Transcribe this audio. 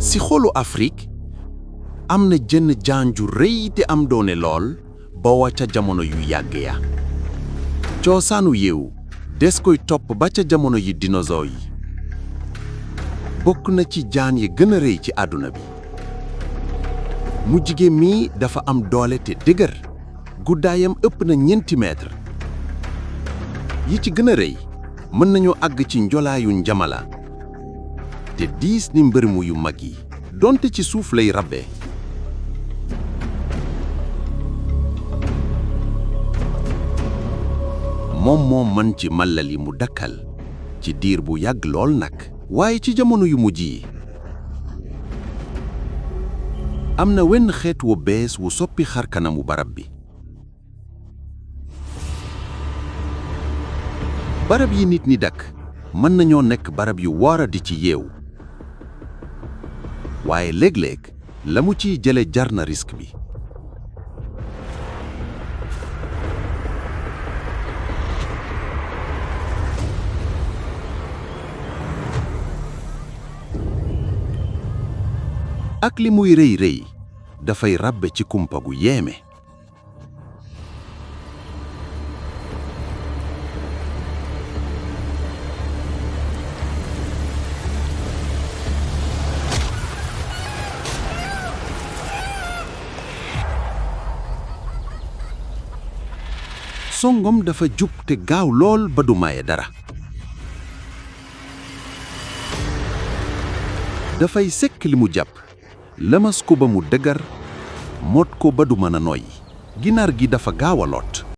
si xolu Afrique am na jën jaan ju rëy te am doone lool ba wa ca jamono yu yàgg ya coosaanu yeewu des koy topp ba ca jamono yi dinosaure yi bokk na ci jaan yi gën a rëy ci àdduna bi mu jigéen mi dafa am doole te dëgër guddaayam ëpp na 4 mètre yi ci gën a rëy mën nañoo àgg ci njolaayu njamala te diis ni mbërmu yu mag yi donte ci suuf lay rabbe moom moo mën ci màllali mu dakkal ci diir bu yàgg lool nag waaye ci jamono yu mujj yi am na wenn xeet wu bees wu soppi xarkanamu barab bi barab yi nit ñi dakk mën nañoo nekk barab yu wara di ci yeewu waaye léeg-léeg la mu ciy jële jar na risque bi ak li muy rëy rëy dafay ràbbe ci kumpa gu yéeme songom dafa jub te gaaw lool ba du maye dara dafay sekk li mu jàpp lëmas ko ba mu dëgër mot ko ba du mën a noyyi ginaar gi dafa gaaw a lot